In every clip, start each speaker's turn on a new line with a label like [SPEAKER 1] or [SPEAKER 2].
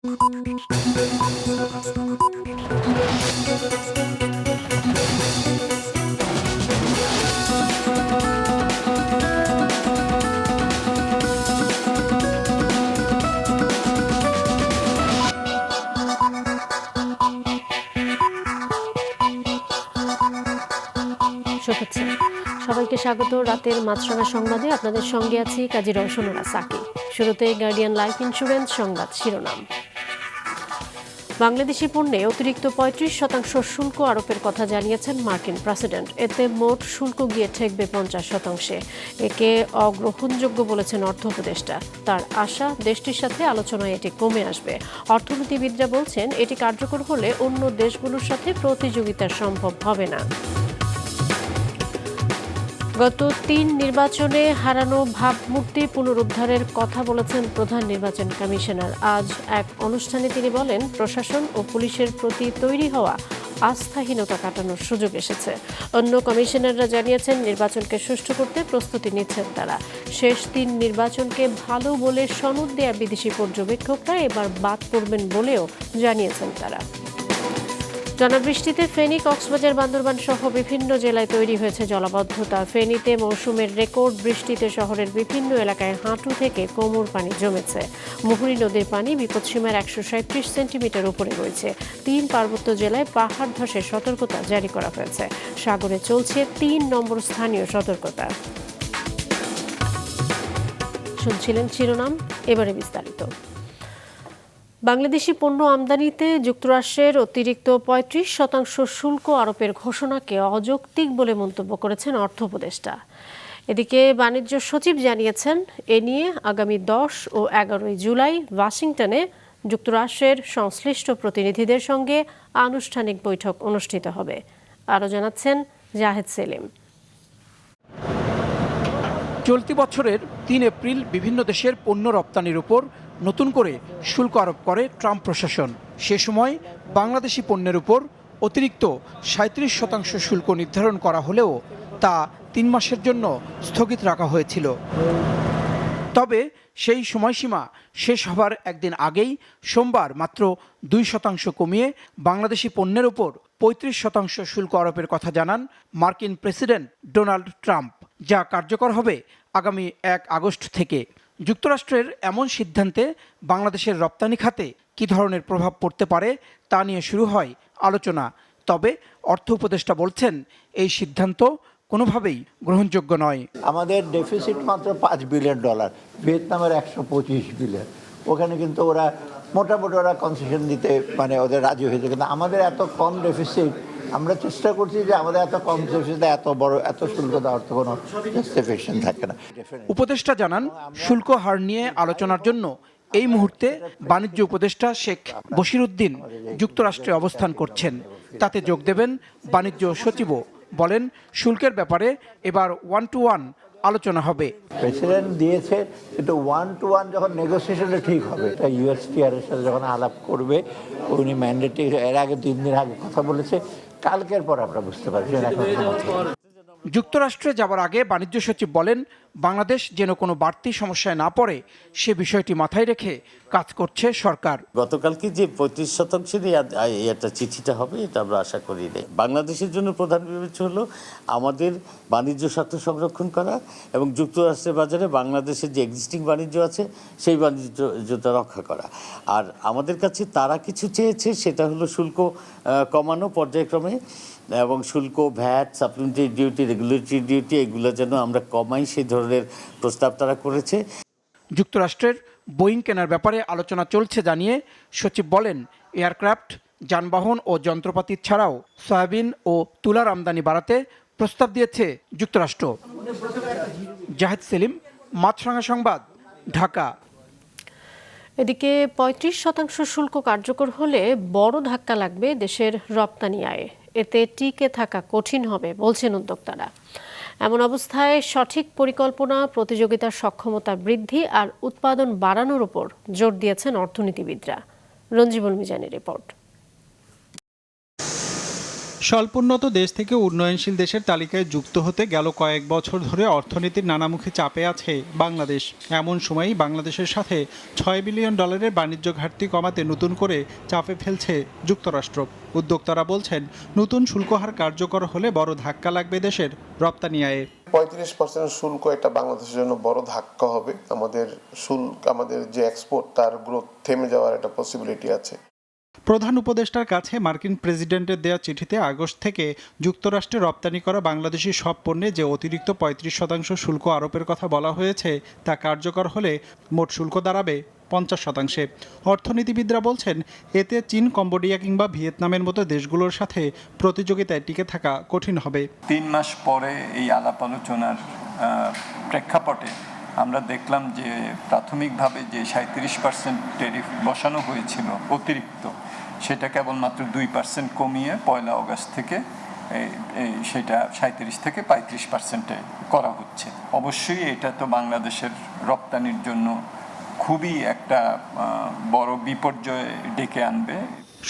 [SPEAKER 1] শুভেচ্ছা সবাইকে স্বাগত রাতের মাছরাঙা সংবাদে আপনাদের সঙ্গে আছি কাজী রওশনুরা সাকি। শুরুতে গার্ডিয়ান লাইফ ইন্স্যুরেন্স সংবাদ শিরোনাম। বাংলাদেশি পণ্যে অতিরিক্ত ৩৫% শুল্ক আরোপের কথা জানিয়েছেন মার্কিন প্রেসিডেন্ট। এতে মোট শুল্ক গিয়ে ঠেকবে ৫০%। একে অগ্রহণযোগ্য বলেছেন অর্থ উপদেষ্টা। তার আশা দেশটির সাথে আলোচনায় এটি কমে আসবে। অর্থনীতিবিদরা বলছেন এটি কার্যকর হলে অন্য দেশগুলোর সাথে প্রতিযোগিতা সম্ভব হবে না। গত ৩ নির্বাচনে হারানো ভাবমূর্তি পুনরুদ্ধারের কথা বলেছেন প্রধান নির্বাচন কমিশনার। আজ এক অনুষ্ঠানে তিনি বলেন, প্রশাসন ও পুলিশের প্রতি তৈরি হওয়া আস্থাহীনতা কাটানোর সুযোগ এসেছে। অন্য কমিশনাররা জানিয়েছেন নির্বাচনকে সুষ্ঠু করতে প্রস্তুতি নিচ্ছেন তারা। শেষ ৩ নির্বাচনকে ভালো বলে সনদ দেয়া বিদেশি পর্যবেক্ষকরা এবার বাদ পড়বেন বলেও জানিয়েছেন তারা। টানা বৃষ্টিতে ফেনী, কক্সবাজার, বান্দরবান সহ বিভিন্ন জেলায় তৈরি হয়েছে জলাবদ্ধতা। ফেনীতে মৌসুমের রেকর্ড বৃষ্টিতে শহরের বিভিন্ন এলাকায় হাঁটু থেকে কোমর পানি জমেছে। মুহুরী নদীর পানি বিপদসীমার ১৩৭ সেন্টিমিটার উপরে রয়েছে। ৩ পার্বত্য জেলায় পাহাড় ধসের সতর্কতা জারি করা হয়েছে। সাগরে চলছে ৩ নম্বর স্থানীয় সতর্কতা। শুনছিলেন শিরোনাম, এবারে বিস্তারিত। বাংলাদেশি পণ্য আমদানিতে যুক্তরাষ্ট্রের অতিরিক্ত ৩৫% শুল্ক আরোপের ঘোষণাকে অযৌক্তিক বলে মন্তব্য করেছেন অর্থ উপদেষ্টা। এদিকে বাণিজ্য সচিব জানিয়েছেন, এ নিয়ে আগামী ১০ ও ১১ জুলাই ওয়াশিংটনে যুক্তরাষ্ট্রের সংশ্লিষ্ট প্রতিনিধিদের সঙ্গে আনুষ্ঠানিক বৈঠক অনুষ্ঠিত হবে। আরও জানাচ্ছেন জাহেদ সেলিম।
[SPEAKER 2] চলতি বছরের ৩ এপ্রিল বিভিন্ন দেশের পণ্য রপ্তানির উপর নতুন করে শুল্ক আরোপ করে ট্রাম্প প্রশাসন। সে সময় বাংলাদেশি পণ্যের উপর অতিরিক্ত ৩৭% শুল্ক নির্ধারণ করা হলেও তা ৩ মাসের জন্য স্থগিত রাখা হয়েছিল। তবে সেই সময়সীমা শেষ হবার একদিন আগেই সোমবার মাত্র ২% কমিয়ে বাংলাদেশি পণ্যের উপর ৩৫% শুল্ক আরোপের কথা জানান মার্কিন প্রেসিডেন্ট ডোনাল্ড ট্রাম্প, যা কার্যকর হবে আগামী ১ আগস্ট থেকে। যুক্তরাষ্ট্রের এমন সিদ্ধান্তে বাংলাদেশের রপ্তানি খাতে কী ধরনের প্রভাব পড়তে পারে তা নিয়ে শুরু হয় আলোচনা। তবে অর্থ উপদেষ্টা বলছেন, এই সিদ্ধান্ত কোনোভাবেই গ্রহণযোগ্য নয়।
[SPEAKER 3] আমাদের ডেফিসিট মাত্র $5 বিলিয়ন, ভিয়েতনামের ১২৫ বিলিয়ন। ওখানে কিন্তু ওরা মোটামুটি কনসেশন দিতে ওদের রাজি হয়েছে, কিন্তু আমাদের এত কম ডেফিসিট। আমরা চেষ্টা করছি যে আমাদের এত কম ডেফিসিটে এত শুল্ক দেওয়ার তো কোনো জাস্টিফিকেশন থাকে না।
[SPEAKER 2] উপদেষ্টা জানান, শুল্ক হার নিয়ে আলোচনার জন্য এই মুহূর্তে বাণিজ্য উপদেষ্টা শেখ বশিরউদ্দিন যুক্তরাষ্ট্রে অবস্থান করছেন। তাতে যোগ দেবেন বাণিজ্য সচিবও। বলেন, শুল্কের ব্যাপারে এবার 1-to-1 আলোচনা হবে।
[SPEAKER 3] প্রেসিডেন্ট দিয়েছে, কিন্তু 1-to-1 যখন নেগোসিয়েশনে ঠিক হবে, এটা ইউএসটিআর এর সাথে যখন আলাপ করবে, উনি ম্যান্ডেটে এর আগে ৩ দিন আগে কথা বলেছে, কালকের পর আমরা বুঝতে পারছি।
[SPEAKER 2] যুক্তরাষ্ট্রে যাবার আগে বাণিজ্য সচিব বলেন, বাংলাদেশ যেন কোনো বাড়তি সমস্যায় না পড়ে সে বিষয়টি মাথায় রেখে কাজ করছে সরকার।
[SPEAKER 4] গতকালকে যে ৩৫% একটা চিঠিটা হবে, এটা আমরা আশা করি না। বাংলাদেশের জন্য প্রধান বিবেচ্য হলো আমাদের বাণিজ্য স্বার্থ সংরক্ষণ করা এবং যুক্তরাষ্ট্রের বাজারে বাংলাদেশের যে এক্সিস্টিং বাণিজ্য আছে সেই বাণিজ্যটা রক্ষা করা। আর আমাদের কাছে তারা কিছু চেয়েছে, সেটা হলো শুল্ক কমানো পর্যায়ক্রমে, এবং শুল্ক, VAT, supplementary duty, regulatory duty, এগুলো যেন আমরা কমাই, সেই ধরনের প্রস্তাব তারা করেছে।
[SPEAKER 2] যুক্তরাষ্ট্রের বোয়িং কেনার ব্যাপারে আলোচনা চলছে জানিয়ে সচিব বলেন, এয়ারক্রাফট, যানবাহন ও যন্ত্রপাতি ছাড়াও সয়াবিন ও তুলার আমদানি বাড়াতে প্রস্তাব দিয়েছে যুক্তরাষ্ট্র। জাহেদ সেলিম, মাছরাঙা সংবাদ, ঢাকা।
[SPEAKER 1] এদিকে ৩৫% শুল্ক কার্যকর হলে বড় ধাক্কা লাগবে দেশের রপ্তানি আয়ে। এতে টিকে থাকা কঠিন হবে বলছেন উদ্যোক্তারা। এমন অবস্থায় সঠিক পরিকল্পনা, প্রতিযোগিতার সক্ষমতা বৃদ্ধি আর উৎপাদন বাড়ানোর উপর জোর দিয়েছেন অর্থনীতিবিদরা। রঞ্জিবুল মিজানের রিপোর্ট।
[SPEAKER 5] স্বল্পোন্নত দেশ থেকে উন্নয়নশীল দেশের তালিকায় যুক্ত হতে গেল কয়েক বছর ধরে অর্থনীতির নানামুখী চাপে আছে বাংলাদেশ। এমন সময়ই বাংলাদেশের সাথে $6 বিলিয়ন বাণিজ্য ঘাটতি কমাতে নতুন করে চাপে ফেলছে যুক্তরাষ্ট্র। উদ্যোক্তারা বলছেন, নতুন শুল্ক হার কার্যকর হলে বড় ধাক্কা লাগবে দেশের রপ্তানি আয়ে।
[SPEAKER 6] 35% শুল্ক এটা বাংলাদেশের জন্য বড় ধাক্কা হবে। আমাদের যে এক্সপোর্ট তার গ্রোথ থেমে যাওয়ার একটা পসিবিলিটি আছে।
[SPEAKER 5] প্রধান উপদেষ্টার কাছে মার্কিন প্রেসিডেন্টের দেয়া চিঠিতে আগস্ট থেকে যুক্তরাষ্ট্রে রপ্তানি করা বাংলাদেশি সব পণ্যে যে অতিরিক্ত 35% শুল্ক আরোপের কথা বলা হয়েছে তা কার্যকর হলে মোট শুল্ক দাঁড়াবে 50%। অর্থনীতিবিদরা বলছেন, এতে চীন, কম্বোডিয়া কিংবা ভিয়েতনামের মতো দেশগুলোর সাথে প্রতিযোগিতায় টিকে থাকা কঠিন হবে।
[SPEAKER 7] 3 মাস পরে এই আলাপ আলোচনার প্রেক্ষাপটে আমরা দেখলাম যে প্রাথমিকভাবে যে 37% ট্যারিফ বসানো হয়েছিল অতিরিক্ত, সেটা কেবলমাত্র 2% কমিয়ে 1 আগস্ট থেকে সেটা 37 থেকে 35%-এ করা হচ্ছে। অবশ্যই এটা তো বাংলাদেশের রপ্তানির জন্য খুবই একটা বড় বিপর্যয় ডেকে আনবে।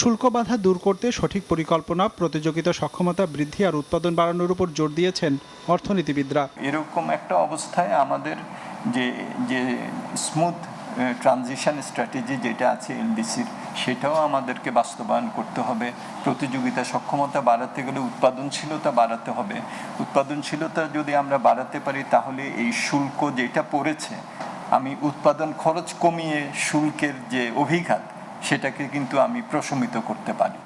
[SPEAKER 5] শুল্ক বাধা দূর করতে সঠিক পরিকল্পনা, প্রতিযোগিতা সক্ষমতা বৃদ্ধি আর উৎপাদন বাড়ানোর উপর জোর দিয়েছেন অর্থনীতিবিদরা।
[SPEAKER 7] এরকম একটা অবস্থায় আমাদের যে স্মুথ ট্রানজিশন স্ট্র্যাটেজি যেটা আছে এলডিসির, সেটাও আমাদেরকে বাস্তবায়ন করতে হবে। প্রতিযোগিতা সক্ষমতা বাড়াতে গেলে উৎপাদনশীলতা বাড়াতে হবে। উৎপাদনশীলতা যদি আমরা বাড়াতে পারি তাহলে এই শুল্ক যেটা পড়েছে, আমি উৎপাদন খরচ কমিয়ে শুল্কের যে অভিঘাত সেটাকে কিন্তু আমি প্রশমিত করতে পারি।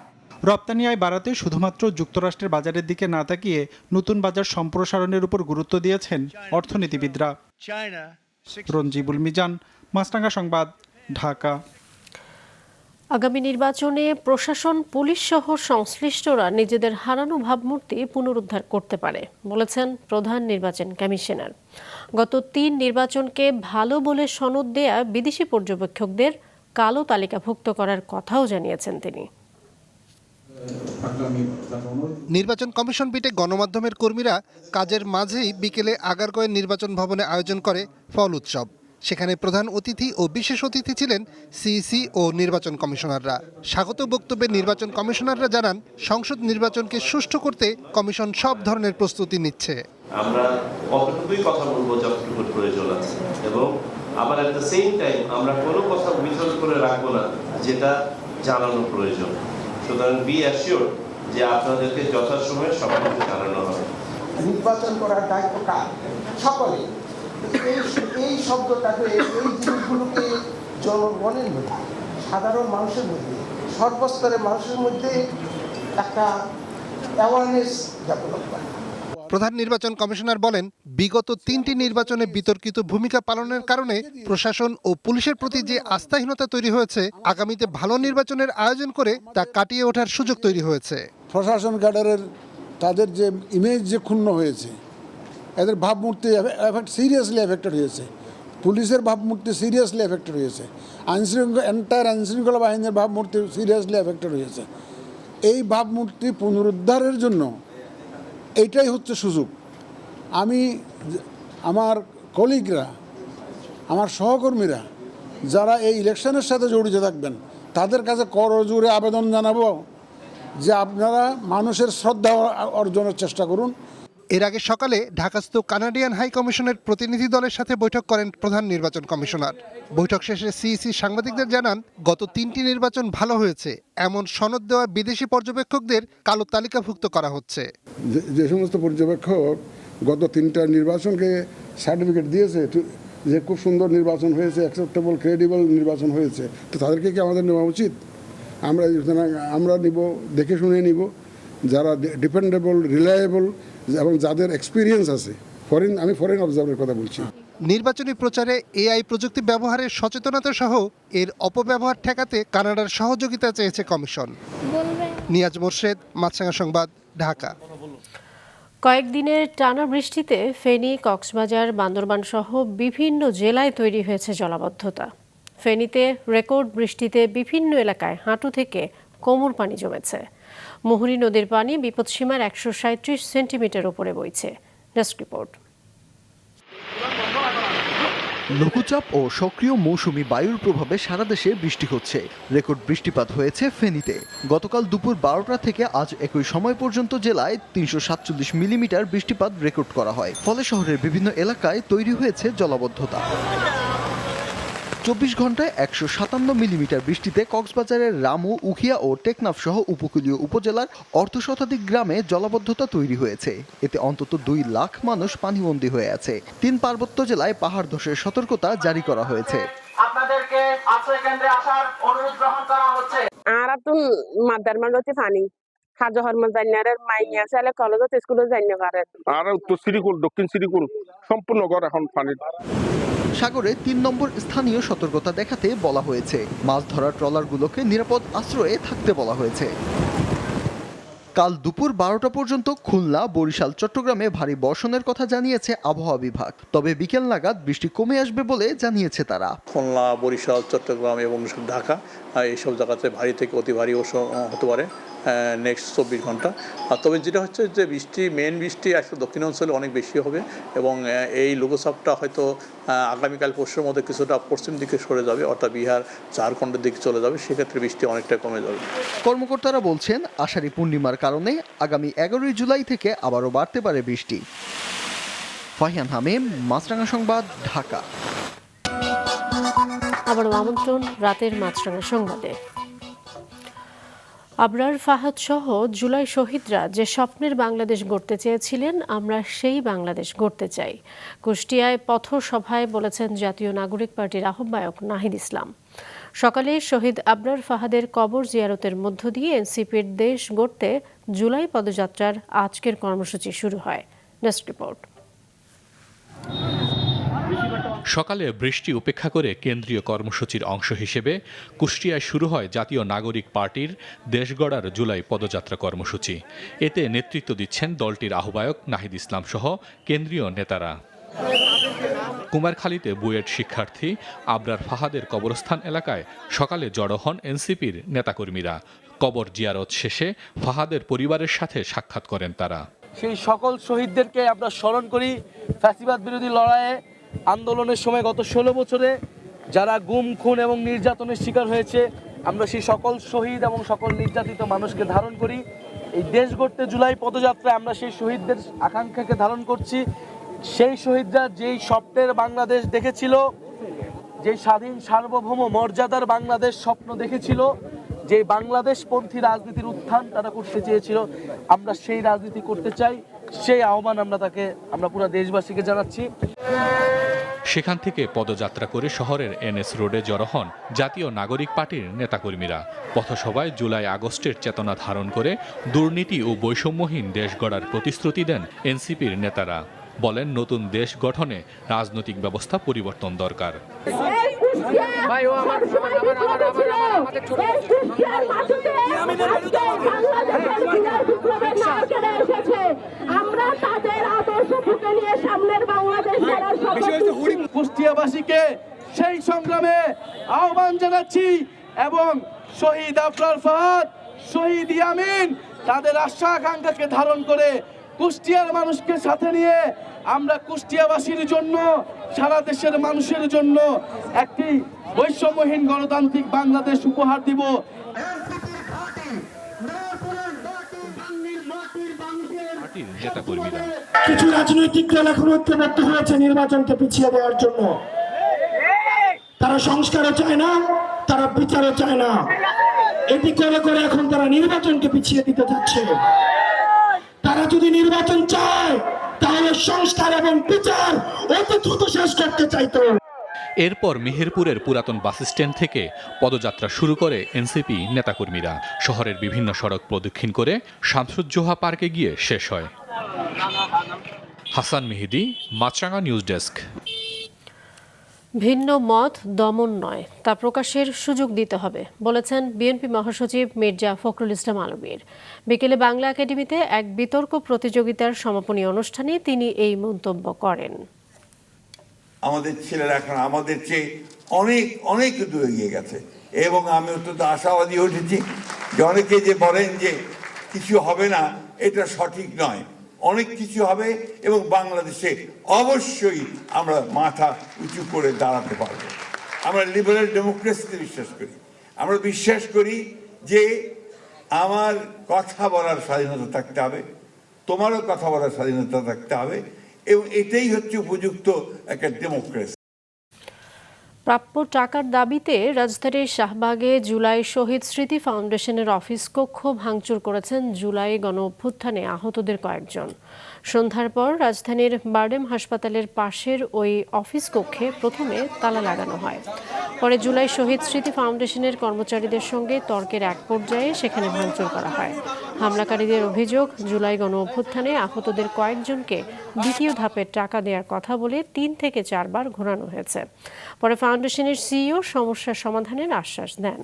[SPEAKER 5] রপ্তানি আয় বাড়াতে শুধুমাত্র যুক্তরাষ্ট্রের বাজারের দিকে না তাকিয়ে নতুন বাজার সম্প্রসারণের উপর গুরুত্ব দিয়েছেন অর্থনীতিবিদরা। রঞ্জিবুল মিজান, মাছরাঙা সংবাদ, ঢাকা।
[SPEAKER 1] আগামী নির্বাচনে প্রশাসন, পুলিশ সহ সংশ্লিষ্টরা নিজেদের হারানো ভাবমূর্তি পুনরুদ্ধার করতে পারে বলেছেন প্রধান নির্বাচন কমিশনার। গত 3 নির্বাচনকে ভালো বলে সনদ দেয়া বিদেশি পর্যবেক্ষকদের কালো তালিকাভুক্ত করার কথাও জানিয়েছেন তিনি।
[SPEAKER 8] নির্বাচন কমিশন পিটে গণমাধ্যমের কর্মীরা কাজের মাঝেই বিকেলে আগারগাঁওয়ের নির্বাচন ভবনে আয়োজন করে ফল উৎসব। সেখানে প্রধান অতিথি ও বিশেষ অতিথি ছিলেন সিইসি ও নির্বাচন কমিশনাররা। স্বাগত বক্তব্যে নির্বাচন কমিশনাররা জানান, সংসদ নির্বাচনকে সুষ্ঠু করতে কমিশন সব ধরনের প্রস্তুতি নিচ্ছে।
[SPEAKER 9] আমরা কতটুকুই কথা বলবো যতটুকু প্রয়োজন আছে, এবং আবার এট দ্য সেম টাইম আমরা কোনো কথা উইথহোল্ড করে রাখবো না যেটা জানানো প্রয়োজন। সুতরাং বি অ্যাসিওর যে আপনাদেরকে যথাসময়ে সব কিছু জানানো হবে।
[SPEAKER 10] নির্বাচন করার দায়িত্ব কার? সকলে। এই শব্দটাকে, এই জিনিসগুলোকে জনগণের মধ্যে, সাধারণ মানুষের মধ্যে, সর্বস্তরের মানুষের মধ্যে একটা অ্যাওয়ারনেস ডেভেলপ করে।
[SPEAKER 8] প্রধান নির্বাচন কমিশনার বলেন, বিগত 3টি নির্বাচনে বিতর্কিত ভূমিকা পালনের কারণে প্রশাসন ও পুলিশের প্রতি যে আস্থাহীনতা তৈরি হয়েছে, আগামীতে ভালো নির্বাচনের আয়োজন করে তা কাটিয়ে ওঠার সুযোগ তৈরি হয়েছে।
[SPEAKER 11] প্রশাসন ক্যাডারের তাদের যে ইমেজ যে ক্ষুণ্ণ হয়েছে, এদের ভাবমূর্তি সিরিয়াসলি এফেক্টেড হয়েছে। পুলিশের ভাবমূর্তি সিরিয়াসলি এফেক্টেড হয়েছে। এন্টায়ার আইনশৃঙ্খলা বাহিনীর ভাবমূর্তি সিরিয়াসলি এফেক্টেড হয়েছে। এই ভাবমূর্তি পুনরুদ্ধারের জন্য এইটাই হচ্ছে সুযোগ। আমি আমার কলিগরা, আমার সহকর্মীরা যারা এই ইলেকশনের সাথে জড়িত থাকবেন, তাদের কাছে করজোড়ে আবেদন জানাবো যে আপনারা মানুষের শ্রদ্ধা অর্জনের চেষ্টা করুন।
[SPEAKER 8] এর আগে সকালে ঢাকাস্থ কানাডিয়ান হাই কমিশনের প্রতিনিধি দলের সাথে বৈঠক করেন প্রধান নির্বাচন কমিশনার। বৈঠক শেষে সিইসি সাংবাদিকদের জানান, গত 3টি নির্বাচন ভালো হয়েছে এমন সনদ দেওয়া বিদেশি পর্যবেক্ষকদের কালো তালিকাভুক্ত করা হচ্ছে।
[SPEAKER 11] যে সমস্ত পর্যবেক্ষক গত 3টা নির্বাচনকে সার্টিফিকেট দিয়েছে যে খুব সুন্দর নির্বাচন হয়েছে, অ্যাকসেপ্টেবল, ক্রেডিবল নির্বাচন হয়েছে, তো তাদেরকে কি আমাদের নেওয়া উচিত? আমরা নিব, দেখে শুনে নিব যারা ডিপেন্ডেবল, রিলায়েবল এবং যাদের এক্সপিরিয়েন্স আছে। আমি ফরেন অবজারভারের কথা বলছি।
[SPEAKER 8] নির্বাচনী প্রচারে এআই প্রযুক্তি ব্যবহারের সচেতনতা সহ এর অপব্যবহার ঠেকাতে কানাডার সহযোগিতা চেয়েছে কমিশন। নিয়াজ মোর্শেদ, মাছরাঙা সংবাদ, ঢাকা।
[SPEAKER 1] কয়েকদিনের টানা বৃষ্টিতে ফেনী, কক্সবাজার, বান্দরবান সহ বিভিন্ন জেলায় তৈরি হয়েছে জলাবদ্ধতা। ফেনীতে রেকর্ড বৃষ্টিতে বিভিন্ন এলাকায় হাঁটু থেকে কোমর পানি জমেছে। মুহুরী নদীর পানি বিপদসীমার 137 সেন্টিমিটার উপরে বইছে। Desk report.
[SPEAKER 12] লঘুচাপ ও সক্রিয় মৌসুমি বায়ুর প্রভাবে সারা দেশে বৃষ্টি হচ্ছে। রেকর্ড বৃষ্টিপাত হয়েছে ফেনীতে। গতকাল দুপুর 12টা থেকে আজ একই সময় পর্যন্ত জেলায় 347 মিলিমিটার বৃষ্টিপাত রেকর্ড করা হয়। ফলে শহরের বিভিন্ন এলাকায় তৈরি হয়েছে জলাবদ্ধতা। 24 ঘন্টায় 157 মিলিমিটার বৃষ্টিতে কক্সবাজারের রামু, উখিয়া ও টেকনাফ সহ উপকূলীয় উপজেলার অর্ধশতাধিক গ্রামে জলাবদ্ধতা তৈরি হয়েছে। এতে অন্তত 2 লাখ মানুষ পানিবন্দী হয়ে আছে। 3 পার্বত্য জেলায় পাহাড় ধসের সতর্কতা জারি করা হয়েছে।
[SPEAKER 13] আপনাদেরকে আশ্রয় কেন্দ্রে আসার অনুরোধ গ্রহণ করা হচ্ছে।
[SPEAKER 14] আর তো মাদার মানতে পানি খাজা হরমোন জান্নারের মাইয়া সালে কলেজ স্কুলে জান্না পারে।
[SPEAKER 15] আর উত্তর শ্রীকুল, দক্ষিণ শ্রীকুল সম্পূর্ণ ঘর এখন পানির।
[SPEAKER 12] সাগরে 3 নম্বর স্থানীয় সতর্কতা দেখাতে বলা হয়েছে। মাছ ধরার ট্রলারগুলোকে নিরাপদ আশ্রয়ে থাকতে বলা হয়েছে। কাল দুপুর 12টা পর্যন্ত খুলনা, বরিশাল, চট্টগ্রামে ভারী বর্ষণের কথা জানিয়েছে আবহাওয়া বিভাগ। তবে বিকেল নাগাদ বৃষ্টি কমে আসবে বলে জানিয়েছে তারা।
[SPEAKER 16] খুলনা, বরিশাল, চট্টগ্রাম এবং ঢাকা এইসব জায়গাতে ভারী থেকে অতি ভারী বর্ষণ হতে পারে নেক্সট 24 ঘন্টা। আর তবে যেটা হচ্ছে যে মেন বৃষ্টি আজকে দক্ষিণাঞ্চলে অনেক বেশি হবে এবং এই লঘুচাপটা হয়তো আগামীকাল পরশুর মধ্যে কিছুটা পশ্চিম দিকে সরে যাবে, অর্থাৎ বিহার, ঝাড়খণ্ডের দিকে চলে যাবে। সেক্ষেত্রে বৃষ্টি অনেকটা কমে যাবে।
[SPEAKER 12] কর্মকর্তারা বলছেন আষাঢ়ী পূর্ণিমার কারণে আগামী 11 জুলাই থেকে আবারও বাড়তে পারে বৃষ্টি। ফাহিয়ান হামিম, মাছরাঙা সংবাদ, ঢাকা।
[SPEAKER 1] আবারও আমন্ত্রণ রাতের মাছরাঙা সংবাদে। আবরার ফাহাদ সহ জুলাই শহীদরা যে স্বপ্নের বাংলাদেশ গড়তে চেয়েছিলেন, আমরা সেই বাংলাদেশ গড়তে চাই। কুষ্টিয়ায় পথসভায় বলেছেন জাতীয় নাগরিক পার্টির আহ্বায়ক নাহিদ ইসলাম। সকালে শহীদ আবরার ফাহাদের কবর জিয়ারতের মধ্য দিয়ে এনসিপির দেশ গড়তে জুলাই পদযাত্রার আজকের কর্মসূচি শুরু হয়। Desk report.
[SPEAKER 17] সকালে বৃষ্টি উপেক্ষা করে কেন্দ্রীয় কর্মসূচির অংশ হিসেবে কুষ্টিয়ায় শুরু হয় জাতীয় নাগরিক পার্টির দেশ গড়ার জুলাই পদযাত্রা কর্মসূচি। এতে নেতৃত্ব দিচ্ছেন দলটির আহ্বায়ক নাহিদ ইসলাম সহ কেন্দ্রীয় নেতারা। কুমারখালীতে বুয়েট শিক্ষার্থী আবরার ফাহাদের কবরস্থান এলাকায় সকালে জড়ো হন এনসিপির নেতাকর্মীরা। কবর জিয়ারত শেষে ফাহাদের পরিবারের সাথে সাক্ষাৎ করেন তারা।
[SPEAKER 18] সেই সকল শহীদদেরকে আমরা স্মরণ করি। ফ্যাসিবাদ বিরোধী লড়াইয়ে আন্দোলনের সময় গত 16 বছরে যারা গুম, খুন এবং নির্যাতনের শিকার হয়েছে, আমরা সেই সকল শহীদ এবং সকল নির্যাতিত মানুষকে ধারণ করি। এই দেশ গড়তে জুলাই পদযাত্রায় আমরা সেই শহীদদের আকাঙ্ক্ষাকে ধারণ করছি। সেই শহীদরা যেই স্বপ্নের বাংলাদেশ দেখেছিল, যেই স্বাধীন সার্বভৌম মর্যাদার বাংলাদেশ স্বপ্ন দেখেছিল, যে বাংলাদেশপন্থী রাজনীতির উত্থান তারা করতে চেয়েছিল, আমরা সেই রাজনীতি করতে চাই। সেই আহ্বান আমরা পুরো দেশবাসীকে জানাচ্ছি।
[SPEAKER 17] সেখান থেকে পদযাত্রা করে শহরের এনএস রোডে জড়ো হন জাতীয় নাগরিক পার্টির নেতাকর্মীরা। পথসভায় জুলাই আগস্টের চেতনা ধারণ করে দুর্নীতি ও বৈষম্যহীন দেশ গড়ার প্রতিশ্রুতি দেন এনসিপির নেতারা। বলেন নতুন দেশ গঠনে রাজনৈতিক ব্যবস্থা পরিবর্তন দরকার।
[SPEAKER 18] কুষ্টিয়াবাসীকে সেই সংগ্রামে আহ্বান জানাচ্ছি এবং শহীদ আবরার ফাহাদ, শহীদ ইয়ামিন তাদের আশা আকাঙ্ক্ষাকে ধারণ করে কুষ্টিয়ার মানুষকে সাথে নিয়ে আমরা কুষ্টিয়াবাসীর জন্য, সারা দেশের মানুষের জন্য একটি বৈষম্যহীন গণতান্ত্রিক বাংলাদেশ উপহার দিব।
[SPEAKER 19] কিছু রাজনৈতিক দল এখন ঐক্যবদ্ধ হয়েছে নির্বাচনকে পিছিয়ে দেওয়ার জন্য। তারা সংস্কারও চায় না, তারা বিচারও চায় না। এটি করে করে এখন তারা নির্বাচনকে পিছিয়ে দিতে যাচ্ছে। তারা যদি নির্বাচন চায় তাহলে সংস্কার এবং বিচার অতি দ্রুত শেষ করতে চাইতো।
[SPEAKER 17] এরপর মেহেরপুরের পুরাতন বাসস্ট্যান্ড থেকে পদযাত্রা শুরু করে এনসিপি নেতাকর্মীরা। শহরের বিভিন্ন সড়ক প্রদক্ষিণ করে শামসুজ্জোহা পার্কে গিয়ে শেষ হয়। হাসান মেহেদি, মাছরাঙা নিউজ ডেস্ক।
[SPEAKER 1] ভিন্ন মত দমন নয়, তা প্রকাশের সুযোগ দিতে হবে বলেছেন বিএনপি মহাসচিব মির্জা ফখরুল ইসলাম আলমগীর। বিকেলে বাংলা একাডেমিতে এক বিতর্ক প্রতিযোগিতার সমাপনী অনুষ্ঠানে তিনি এই মন্তব্য করেন।
[SPEAKER 20] আমাদের ছেলেরা এখন আমাদের চেয়ে অনেক অনেক দূরে এগিয়ে গেছে এবং আমি অত্যন্ত আশাবাদী উঠেছি যে অনেকে যে বলেন যে কিছু হবে না, এটা সঠিক নয়। অনেক কিছু হবে এবং বাংলাদেশে অবশ্যই আমরা মাথা উঁচু করে দাঁড়াতে পারবো। আমরা লিবারেল ডেমোক্রেসিতে বিশ্বাস করি। আমরা বিশ্বাস করি যে আমার কথা বলার স্বাধীনতা থাকতে হবে, তোমারও কথা বলার স্বাধীনতা থাকতে হবে, এবং এটাই হচ্ছে উপযুক্ত একটা ডেমোক্রেসি।
[SPEAKER 1] প্রাপ্য টাকার দাবিতে রাজধানীর শাহবাগে জুলাই শহীদ স্মৃতি ফাউন্ডেশনের অফিস কক্ষ ভাঙচুর করেছেন জুলাই গণ অভ্যুত্থানে আহতদের কয়েকজন। সন্ধ্যার পর রাজধানীর বারডেম হাসপাতালের পাশের ওই অফিস কক্ষে প্রথমে তালা লাগানো হয়। পরে জুলাই শহীদ স্মৃতি ফাউন্ডেশনের কর্মচারীদের সঙ্গে তর্কের এক পর্যায়ে সেখানে ভাঙচুর করা হয়। হামলাকারীদের অভিযোগ, জুলাই গণ অভ্যুত্থানে আহতদের কয়েকজনকে দ্বিতীয় ধাপের টাকা দেওয়ার কথা বলে 3 থেকে 4 বার ঘোরানো হয়েছে। পরে ফাউন্ডেশনের সিইও সমস্যার সমাধানের আশ্বাস দেন।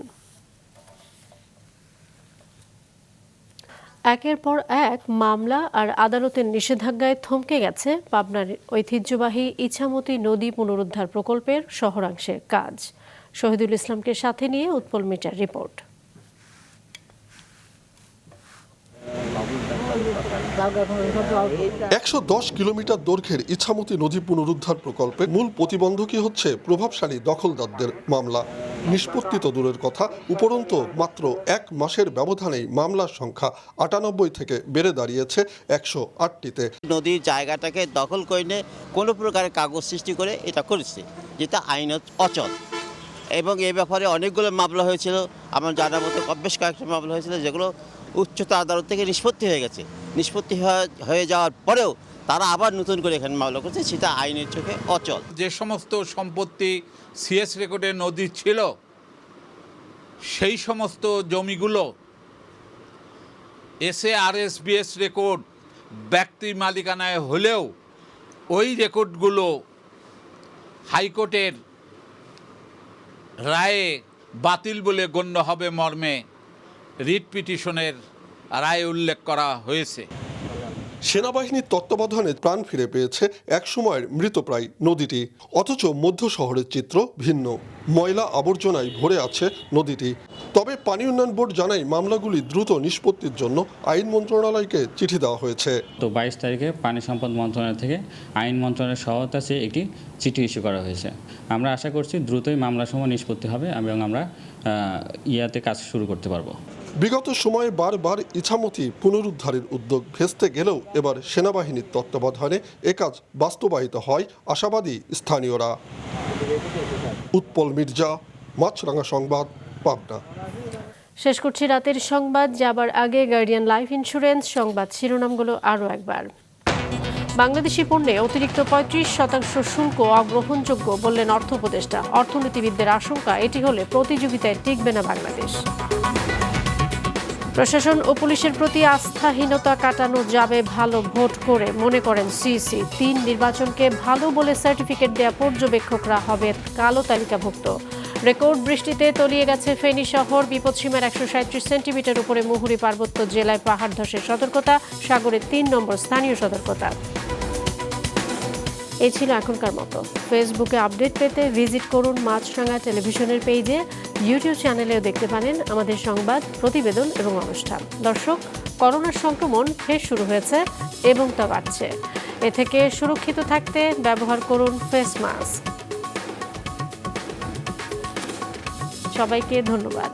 [SPEAKER 1] একের পর এক মামলা আর আদালতের নিষেধাজ্ঞায় থমকে গেছে পাবনার ঐতিহ্যবাহী ইছামতি নদী পুনরুদ্ধার প্রকল্পের শহরাংশের কাজ। শহীদুল ইসলামকে সাথে নিয়ে উৎপল মিটার রিপোর্ট।
[SPEAKER 21] 110 কিলোমিটার দৈর্ঘ্যের ইছামতি নদী পুনরুদ্ধার প্রকল্পে মূল প্রতিবন্ধকই হচ্ছে প্রভাবশালী দখলদারদের মামলা। নিষ্পত্তি তো দূরের কথা, উপরন্তু মাত্র 1 মাসের ব্যবধানেই মামলার সংখ্যা 98 থেকে বেড়ে দাঁড়িয়েছে 108টিতে।
[SPEAKER 22] নদীর জায়গাটাকে দখল করে নিয়ে কোনো প্রকারের কাগজ সৃষ্টি করে এটা করেছে, যেটা আইনত অচল। এবং এ ব্যাপারে অনেকগুলো মামলা হয়েছিল, আমার জানার মতো বেশ কয়েকটা মামলা হয়েছিল, যেগুলো উচ্চতর আদালত থেকে নিষ্পত্তি হয়ে গেছে। নিষ্পত্তি হয়ে যাওয়ার পরেও তারা আবার নতুন করে এখানে মামলা করছে, সেটা আইনের চোখে অচল।
[SPEAKER 23] যে সমস্ত সম্পত্তি সিএস রেকর্ডে নদী ছিল, সেই সমস্ত জমিগুলো SARSBS রেকর্ড ব্যক্তির মালিকানায় হলেও ওই রেকর্ডগুলো হাইকোর্টের রায়ে বাতিল বলে গণ্য হবে মর্মে রিট পিটিশনের রায়ে উল্লেখ করা হয়েছে।
[SPEAKER 21] সেনাবাহিনীর তত্ত্বাবধানে প্রাণ ফিরে পেয়েছে একসময়ের মৃতপ্রায় নদীটি, অথচ মধ্য শহরের চিত্র ভিন্ন। ময়লা আবর্জনায় ভরে আছে নদীটি। তবে পানি উন্নয়ন বোর্ড জানায় মামলাগুলি দ্রুত নিষ্পত্তির জন্য আইন মন্ত্রণালয়কে চিঠি দেওয়া হয়েছে।
[SPEAKER 24] তো 22 তারিখে পানি সম্পদ মন্ত্রণালয় থেকে আইন মন্ত্রণালয়ের সহায়তা চেয়ে একটি চিঠি ইস্যু করা হয়েছে। আমরা আশা করছি দ্রুতই মামলাসমূহ নিষ্পত্তি হবে এবং আমরা ইয়াতে কাজ শুরু করতে পারবো।
[SPEAKER 21] বিগত সময়ে বারবার ইছামতি পুনরুদ্ধারের উদ্যোগ ভেস্তে গেলেও এবার সেনাবাহিনীর তত্ত্বাবধানে এ কাজ বাস্তবায়িত হয় আশাবাদী স্থানীয়রা। উৎপল মির্জা, মাছরাঙা সংবাদ, পাবনা।
[SPEAKER 1] শেষ করছি রাতের সংবাদ যাবার আগে গার্ডিয়ান লাইফ ইন্স্যুরেন্স সংবাদ শিরোনামগুলো আরও একবার। বাংলাদেশি পণ্যে অতিরিক্ত 35% শুল্ক অগ্রহণযোগ্য বললেন অর্থ উপদেষ্টা। অর্থনীতিবিদদের আশঙ্কা, এটি হলে প্রতিযোগিতায় টিকবে না বাংলাদেশ। প্রশাসন ও পুলিশের প্রতি আস্থাহীনতা কাটানো যাবে ভালো ভোট করে, মনে করেন সিইসি। 3 নির্বাচনকে ভালো বলে সার্টিফিকেট দেয়া পর্যবেক্ষকরা হবে কালো তালিকাভুক্ত। রেকর্ড বৃষ্টিতে তলিয়ে গেছে ফেনী শহর। বিপদসীমার 137 সেন্টিমিটার উপরে মুহুরী পার্বত্য জেলায় পাহাড় ধসের সতর্কতা, সাগরে 3 নম্বর স্থানীয় সতর্কতা। এই ছিল এখনকার মতো। ফেসবুকে আপডেট পেতে ভিজিট করুন মাছরাঙা টেলিভিশনের পেজে। ইউটিউব চ্যানেলেও দেখতে পারেন আমাদের সংবাদ, প্রতিবেদন এবং অনুষ্ঠান। দর্শক, করোনার সংক্রমণ ফের শুরু হয়েছে এবং তা বাড়ছে। এ থেকে সুরক্ষিত থাকতে ব্যবহার করুন ফেস মাস্ক। সবাইকে ধন্যবাদ।